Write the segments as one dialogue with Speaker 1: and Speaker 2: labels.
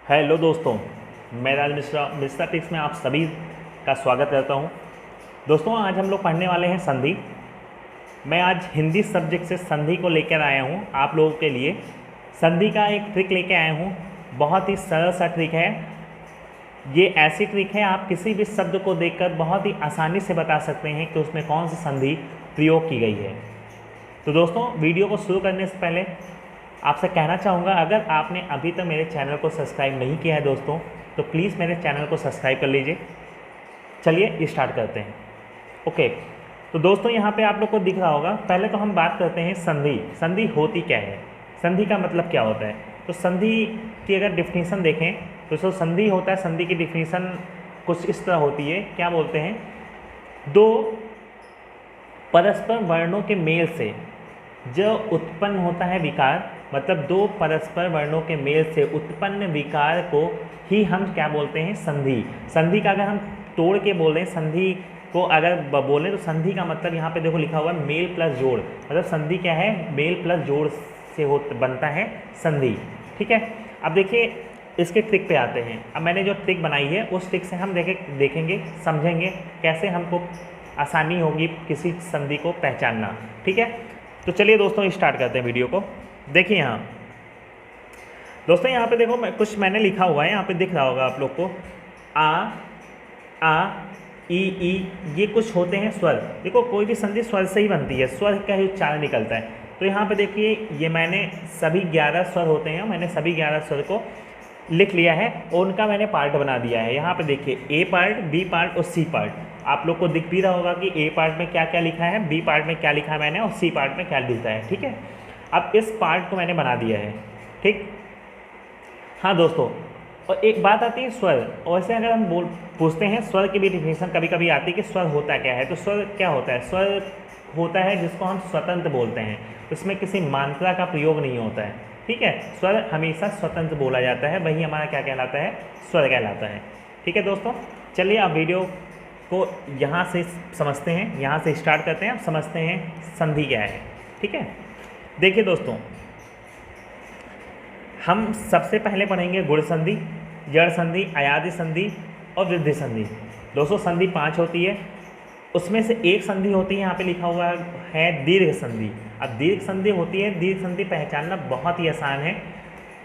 Speaker 1: Hello दोस्तों, मैं राज Mishra Mishra ticks में आप सभी का स्वागत करता हूं। दोस्तों, आज हम लोग पढ़ने वाले हैं संधि। मैं आज हिंदी सब्जेक्ट से संधि को लेकर आया हूं आप लोगों के लिए। संधि का एक ट्रिक लेकर आया हूं, बहुत ही सरल सा ट्रिक है। ये ऐसी ट्रिक है, आप किसी भी शब्द को देखकर बहुत ही आसानी से बता सकते हैं कि उसमें कौन सी संधि प्रयोग की गई है। तो दोस्तों, वीडियो को शुरू करने से पहले आपसे कहना चाहूँगा, अगर आपने अभी तक मेरे चैनल को सब्सक्राइब नहीं किया है दोस्तों, तो प्लीज़ मेरे चैनल को सब्सक्राइब कर लीजिए। चलिए स्टार्ट करते हैं। ओके, तो दोस्तों यहाँ पे आप लोग को दिख रहा होगा। पहले तो हम बात करते हैं संधि। संधि होती क्या है, संधि का मतलब क्या होता है। तो संधि की अगर डिफिनीसन देखें तो जो संधि होता है, संधि की डिफिनीसन कुछ इस तरह होती है। क्या बोलते हैं, दो परस्पर वर्णों के मेल से जो उत्पन्न होता है विकार, मतलब दो परस्पर वर्णों के मेल से उत्पन्न विकार को ही हम क्या बोलते हैं, संधि। संधि का अगर हम तोड़ के बोलें, संधि को अगर बोलें तो संधि का मतलब यहाँ पे देखो लिखा हुआ है मेल प्लस जोड़। मतलब संधि क्या है, मेल प्लस जोड़ से बनता है संधि। ठीक है, अब देखिए इसके ट्रिक पे आते हैं। अब मैंने जो ट्रिक बनाई है उस ट्रिक से हम देखेंगे समझेंगे कैसे हमको आसानी होगी किसी संधि को पहचानना। ठीक है, तो चलिए दोस्तों स्टार्ट करते हैं वीडियो को। देखिए यहाँ दोस्तों, यहाँ पे देखो कुछ मैंने लिखा हुआ है, यहाँ पे दिख रहा होगा आप लोग को। आ ई ये कुछ होते हैं स्वर। देखो कोई भी संधि स्वर से ही बनती है, स्वर का ही उच्चारण निकलता है। तो यहाँ पे देखिए ये मैंने सभी 11 स्वर होते हैं, मैंने सभी 11 स्वर को लिख लिया है और उनका मैंने पार्ट बना दिया है। यहाँ पे देखिए ए पार्ट, बी पार्ट और सी पार्ट। आप लोग को दिख भी रहा होगा कि ए पार्ट में क्या क्या लिखा है, बी पार्ट में क्या लिखा है मैंने, और सी पार्ट में क्या लिखा है। ठीक है, अब इस पार्ट को मैंने बना दिया है। ठीक, हाँ दोस्तों, और एक बात आती है स्वर। और वैसे अगर हम पूछते हैं स्वर की भी डिफिनेशन कभी कभी आती है कि स्वर होता क्या है। तो स्वर क्या होता है, स्वर होता है जिसको हम स्वतंत्र बोलते हैं, इसमें किसी मात्रा का प्रयोग नहीं होता है। ठीक है, स्वर हमेशा स्वतंत्र बोला जाता है, वही हमारा क्या कहलाता है, स्वर कहलाता है। ठीक है दोस्तों, चलिए आप वीडियो को यहाँ से समझते हैं, यहाँ से स्टार्ट करते हैं। अब समझते हैं संधि क्या है। ठीक है, देखिए दोस्तों, हम सबसे पहले पढ़ेंगे गुण संधि, जड़ संधि, अयादि संधि और वृद्धि संधि। दोस्तों संधि 5 होती है, उसमें से एक संधि होती है, यहाँ पे लिखा हुआ है दीर्घ संधि। अब दीर्घ संधि होती है, दीर्घ संधि पहचानना बहुत ही आसान है।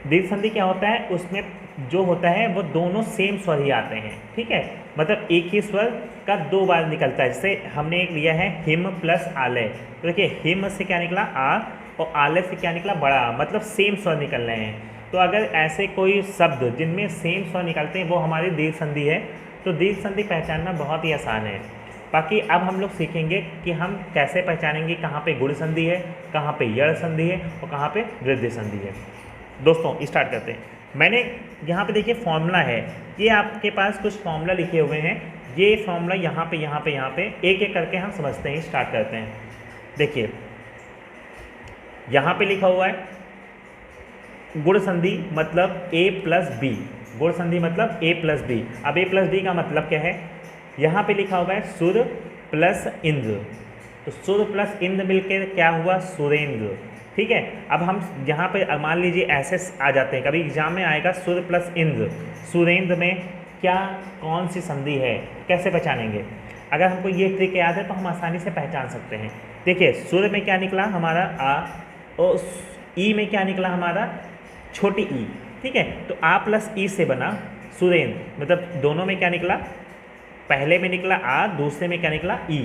Speaker 1: दीर्घ संधि क्या होता है, उसमें जो होता है वो दोनों सेम स्वर ही आते हैं। ठीक है, मतलब एक ही स्वर का 2 बार निकलता है। जैसे हमने एक लिया है हिम प्लस आलय, तो देखिए हिम से क्या निकला आ, और आलय से क्या निकला बड़ा, मतलब सेम स्वर निकल रहे हैं। तो अगर ऐसे कोई शब्द जिनमें सेम स्वर निकलते हैं वो हमारी दीर्घ संधि है। तो दीर्घ संधि पहचानना बहुत ही आसान है। बाकी अब हम लोग सीखेंगे कि हम कैसे पहचानेंगे कहाँ पे गुण संधि है, कहाँ पे यड़ संधि है और कहाँ पे वृद्धि संधि है। दोस्तों स्टार्ट करते हैं। मैंने यहाँ पे देखिए फॉर्मूला है, ये आपके पास कुछ फॉर्मूला लिखे हुए हैं। ये फॉर्मूला यहाँ पे एक एक करके हम समझते हैं, स्टार्ट करते हैं। देखिए यहाँ पे लिखा हुआ है गुण संधि मतलब ए प्लस बी। गुण संधि मतलब ए प्लस बी। अब ए प्लस बी का मतलब क्या है, यहाँ पे लिखा हुआ है सुर प्लस इंद्र। तो सुर प्लस इंद्र मिलकर क्या हुआ, सुरेंद्र। ठीक है, अब हम यहाँ पे मान लीजिए ऐसे आ जाते हैं, कभी एग्जाम में आएगा सुर प्लस इंद्र, सुरेंद्र में क्या कौन सी संधि है, कैसे पहचानेंगे। अगर हमको ये ट्रिक याद है तो हम आसानी से पहचान सकते हैं। देखिए सुर में क्या निकला हमारा आ, और ई में क्या निकला हमारा छोटी ई। ठीक है, तो आ प्लस ई से बना सुरेंद्र, मतलब दोनों में क्या निकला, पहले में निकला आ, दूसरे में क्या निकला ई।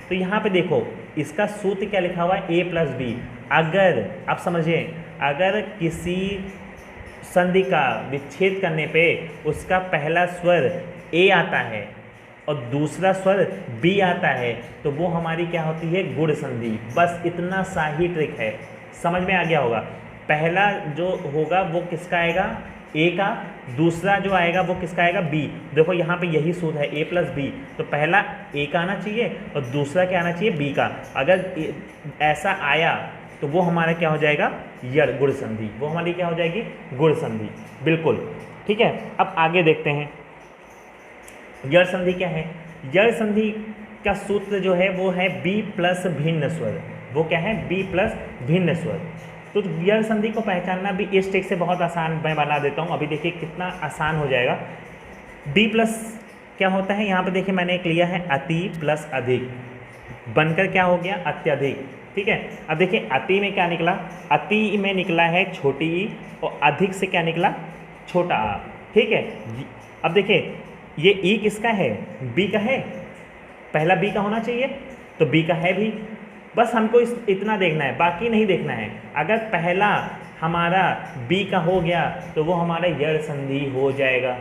Speaker 1: तो यहाँ पे देखो इसका सूत्र क्या लिखा हुआ है, ए प्लस बी। अगर आप समझिए, अगर किसी संधि का विच्छेद करने पे उसका पहला स्वर ए आता है और दूसरा स्वर बी आता है तो वो हमारी क्या होती है, गुण संधि। बस इतना सा ही ट्रिक है, समझ में आ गया होगा। पहला जो होगा वो किसका आएगा, ए का, दूसरा जो आएगा वो किसका आएगा, बी। देखो यहाँ पे यही सूत्र है, ए प्लस बी। तो पहला ए का आना चाहिए और दूसरा क्या आना चाहिए, बी का। अगर ऐसा आया तो वो हमारा क्या हो जाएगा, यड़, गुण संधि। वो हमारी क्या हो जाएगी, गुण संधि, बिल्कुल। ठीक है, अब आगे देखते हैं यड़ संधि क्या है। यड़ संधि का सूत्र जो है वो है बी प्लस भिन्न स्वर। वो क्या है, बी प्लस भिन्न स्वर। तो जड़ संधि को पहचानना भी इस ट्रिक से बहुत आसान मैं बना देता हूँ। अभी देखिए कितना आसान हो जाएगा। डी प्लस क्या होता है, यहाँ पे देखिए मैंने एक लिया है अति प्लस अधिक, बनकर क्या हो गया अत्यधिक। ठीक है, अब देखिए अति में क्या निकला, अति में निकला है छोटी ई और अधिक से क्या निकला छोटा आ। ठीक है, अब देखिए ये ई किसका है, बी का है, पहला बी का होना चाहिए तो बी का है भी, बस हमको इतना देखना है, बाकी नहीं देखना है। अगर पहला हमारा बी का हो गया तो वो हमारा यड़ संधि हो जाएगा।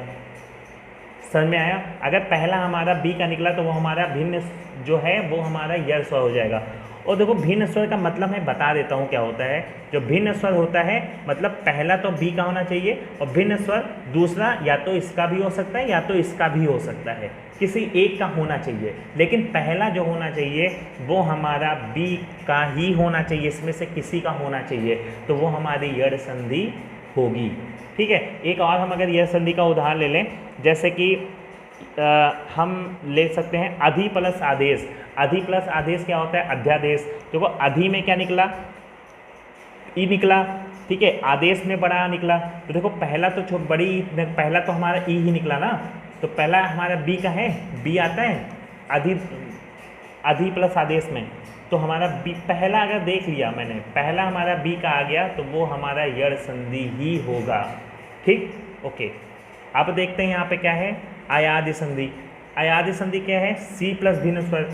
Speaker 1: समझ में आया? अगर पहला हमारा बी का निकला तो वो हमारा भिन्न जो है वो हमारा यड़ स्वर हो जाएगा। और देखो भिन्न स्वर का मतलब मैं बता देता हूँ क्या होता है। जो भिन्न स्वर होता है मतलब पहला तो बी का होना चाहिए और भिन्न स्वर दूसरा या तो इसका भी हो सकता है या तो इसका भी हो सकता है, किसी एक का होना चाहिए, लेकिन पहला जो होना चाहिए वो हमारा बी का ही होना चाहिए, इसमें से किसी का होना चाहिए, तो वो हमारी यड़ संधि होगी। ठीक है, एक और हम अगर यड़ संधि का उदाहरण ले लें, जैसे कि हम ले सकते हैं अधि प्लस आदेश। अधि प्लस आदेश क्या होता है, अध्यादेश। तो वो अधि में क्या निकला, ई निकला। ठीक है, आदेश में बड़ा आ निकला। तो देखो पहला तो बड़ी, पहला तो हमारा ई ही निकला ना, तो पहला हमारा बी का है, बी आता है अधि प्लस आदेश में, तो हमारा बी पहला अगर देख लिया मैंने, पहला हमारा बी का आ गया तो वो हमारा यड़ संधि ही होगा। ठीक, ओके। अब देखते हैं यहाँ पे क्या है, अयादि संधि। अयादि संधि क्या है, सी प्लस भिन्न स्वर,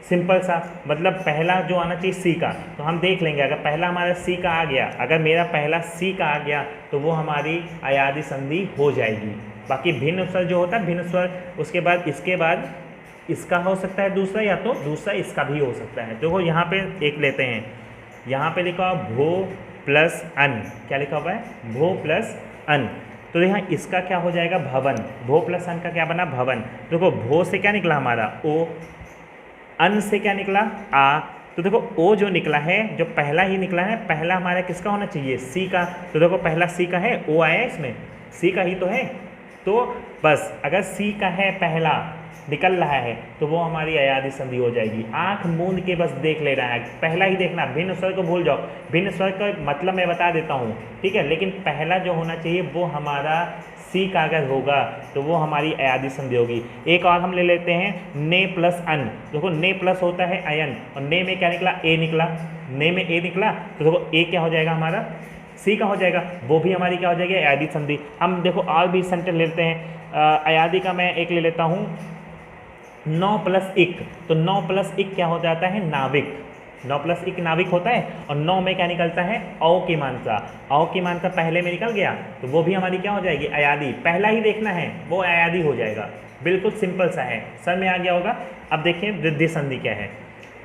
Speaker 1: सिंपल सा, मतलब पहला जो आना चाहिए सी का, तो हम देख लेंगे अगर पहला हमारा सी का आ गया, अगर मेरा पहला सी का आ गया तो वो हमारी अयादि संधि हो जाएगी। बाकी भिन्न स्वर जो होता है, भिन्न स्वर उसके बाद इसके बाद इसका हो सकता है दूसरा, या तो दूसरा इसका भी हो सकता है। देखो यहाँ पे एक लेते हैं, यहाँ पे लिखा हुआ भो प्लस अन, क्या लिखा हुआ है, भो प्लस अन, तो यहाँ इसका क्या हो जाएगा भवन, भो प्लस अन का क्या बना भवन। देखो भो से क्या निकला हमारा ओ, अन से क्या निकला आ, तो देखो ओ जो निकला है, जो पहला ही निकला है, पहला हमारा किसका होना चाहिए सी का, तो देखो पहला सी का है, ओ आया इसमें, सी का ही तो है, तो बस अगर सी का है पहला निकल रहा है तो वो हमारी अयादि संधि हो जाएगी। आंख मूंद के बस देख ले रहा है, पहला ही देखना, भिन्न स्वर को भूल जाओ, भिन्न स्वर का मतलब मैं बता देता हूँ। ठीक है, लेकिन पहला जो होना चाहिए वो हमारा सी का अगर होगा तो वो हमारी अयादि संधि होगी। एक और हम ले लेते हैं ने प्लस अन। देखो ने प्लस होता है अयन, और ने में क्या निकला ए निकला, ने में ए निकला, तो देखो ए क्या हो जाएगा हमारा सी का हो जाएगा, वो भी हमारी क्या हो जाएगी अयादि संधि। हम देखो और भी सेंटेंस लेते हैं, अयादि का मैं एक ले लेता हूँ, 9 प्लस 1, तो 9 प्लस 1 क्या हो जाता है नाविक, 9 प्लस 1 नाविक होता है, और 9 में क्या निकलता है औ की मात्रा, औ की मात्रा पहले में निकल गया तो वो भी हमारी क्या हो जाएगी अयादि, पहला ही देखना है वो अयादि हो जाएगा। बिल्कुल सिंपल सा है, समझ में आ गया होगा। अब देखिए वृद्धि संधि क्या है।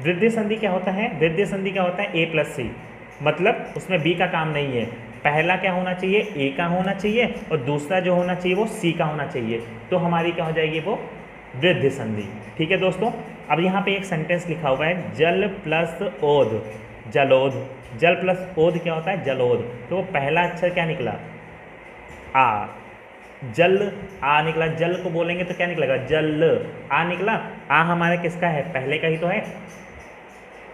Speaker 1: वृद्धि संधि क्या होता है, वृद्धि संधि क्या होता है ए प्लस सी, मतलब उसमें बी का काम नहीं है, पहला क्या होना चाहिए ए का होना चाहिए और दूसरा जो होना चाहिए वो सी का होना चाहिए, तो हमारी क्या हो जाएगी वो वृद्धि संधि। ठीक है दोस्तों, अब यहाँ पे एक सेंटेंस लिखा हुआ है जल प्लस ओध, जलोध, जल प्लस ओध क्या होता है जलोध, तो पहला अक्षर क्या निकला आ, जल आ निकला, जल को बोलेंगे तो क्या निकलेगा जल, आ निकला, आ हमारा किसका है पहले का ही तो है,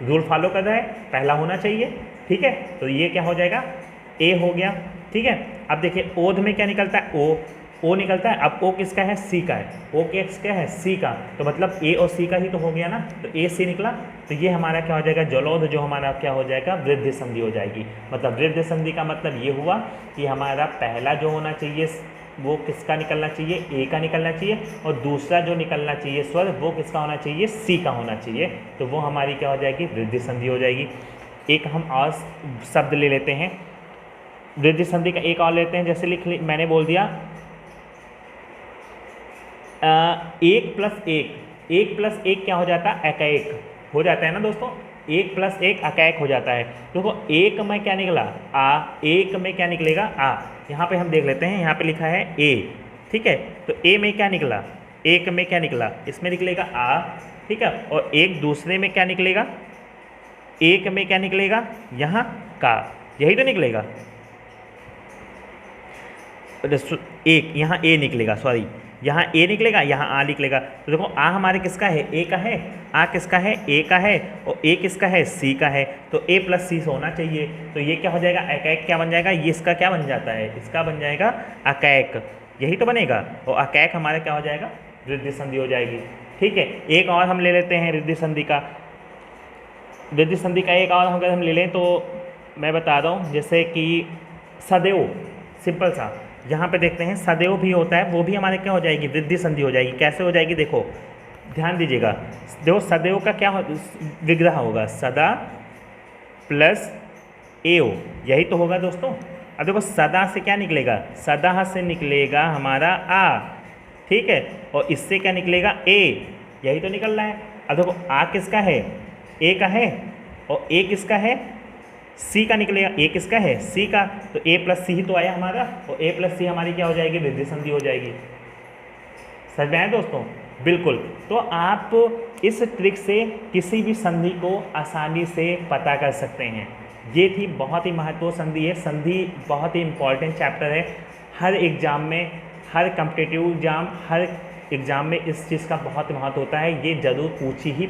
Speaker 1: रूल फॉलो कर रहा है, पहला होना चाहिए। ठीक है, तो ये क्या हो जाएगा ए हो गया। ठीक है, अब देखिए ओध में क्या निकलता है ओ निकलता है, अब ओ किसका है सी का है, ओ किसका है सी का, तो मतलब ए और सी का ही तो हो गया ना, तो ए सी निकला, तो ये हमारा क्या हो जाएगा जलोध, जो हमारा क्या हो जाएगा वृद्धि संधि हो जाएगी। मतलब वृद्धि संधि का मतलब ये हुआ कि हमारा पहला जो होना चाहिए वो किसका निकलना चाहिए ए का निकलना चाहिए, और दूसरा जो निकलना चाहिए स्वर वो किसका होना चाहिए सी का होना चाहिए, तो वो हमारी क्या हो जाएगी वृद्धि संधि हो जाएगी। एक हम और शब्द ले लेते हैं वृद्धि संधि का, एक और लेते हैं, जैसे मैंने बोल दिया 1 प्लस 1 क्या हो जाता है एकैक हो जाता है ना दोस्तों, 1 प्लस 1 एकैक हो जाता है। देखो एक में क्या निकला आ, एक में क्या निकलेगा आ, यहाँ पे हम देख लेते हैं, यहाँ पे लिखा है ए। ठीक है, तो ए में क्या निकला, एक में क्या निकला, इसमें निकलेगा आ। ठीक है, और एक दूसरे में क्या निकलेगा, एक में क्या निकलेगा यहाँ का, यही तो निकलेगा, एक यहाँ ए निकलेगा, सॉरी यहाँ ए निकलेगा, यहाँ आ निकलेगा। तो देखो आ हमारे किसका है, ए का है, आ किसका है, ए का है, और ए किसका है, सी का है। तो ए प्लस सी होना चाहिए। तो ये क्या हो जाएगा, अकैक क्या बन जाएगा, ये इसका क्या बन जाता है, इसका बन जाएगा अकैक, यही तो बनेगा। और अकैक हमारा क्या हो जाएगा, वृद्धि संधि हो जाएगी। ठीक है, एक और हम ले लेते हैं वृद्धि संधि का। वृद्धि संधि का एक और अगर हम ले लें तो मैं बता रहा हूँ, जैसे कि सदैव, सिंपल सा, यहाँ पे देखते हैं सदैव भी होता है, वो भी हमारे क्या हो जाएगी, वृद्धि संधि हो जाएगी। कैसे हो जाएगी, देखो ध्यान दीजिएगा। देखो सदैव का क्या विग्रह होगा, सदा प्लस एव, यही तो होगा दोस्तों। अब देखो सदा से क्या निकलेगा, सदा से निकलेगा हमारा आ, ठीक है, और इससे क्या निकलेगा, ए, यही तो निकल रहा है। अब देखो आ किसका है, ए का है, और ए किसका है, सी का निकलेगा, ए किसका है, सी का। तो ए प्लस सी ही तो आया हमारा, और ए प्लस सी हमारी क्या हो जाएगी, वृद्धि संधि हो जाएगी। समझ में आया दोस्तों, बिल्कुल। तो आप इस ट्रिक से किसी भी संधि को आसानी से पता कर सकते हैं। ये थी बहुत ही महत्वपूर्ण संधि है। संधि बहुत ही इंपॉर्टेंट चैप्टर है, हर एग्जाम में, हर कॉम्पिटिटिव एग्जाम, हर एग्ज़ाम में इस चीज़ का बहुत महत्व होता है। ये जरूर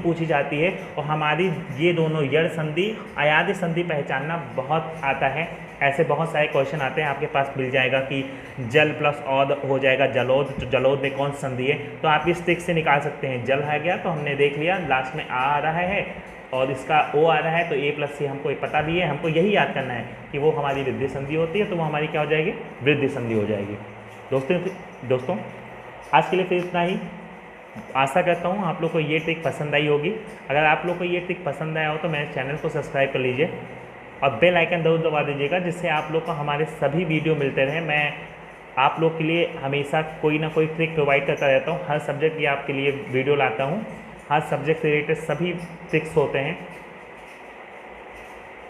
Speaker 1: पूछी जाती है। और हमारी ये दोनों यड़ संधि, अयादि संधि पहचानना बहुत आता है। ऐसे बहुत सारे क्वेश्चन आते हैं, आपके पास मिल जाएगा कि जल प्लस औद हो जाएगा जलोद, तो जलोद में कौन संधि है, तो आप इस ट्रिक से निकाल सकते हैं। जल है गया तो हमने देख लिया, लास्ट में आ रहा है और इसका ओ आ रहा है, तो ए प्लस सी हमको पता भी है, हमको यही याद करना है कि वो हमारी वृद्धि संधि होती है, तो वो हमारी क्या हो जाएगी, वृद्धि संधि हो जाएगी। दोस्तों आज के लिए फिर इतना ही। आशा करता हूँ आप लोग को ये ट्रिक पसंद आई होगी। अगर आप लोग को ये ट्रिक पसंद आया हो तो मेरे चैनल को सब्सक्राइब कर लीजिए और बेल आइकन जरूर दबा दीजिएगा, जिससे आप लोग को हमारे सभी वीडियो मिलते रहे। मैं आप लोग के लिए हमेशा कोई ना कोई ट्रिक प्रोवाइड करता रहता हूँ। हर सब्जेक्ट की आपके लिए वीडियो लाता हूँ, हर सब्जेक्ट से रिलेटेड सभी ट्रिक्स होते हैं।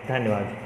Speaker 1: धन्यवाद।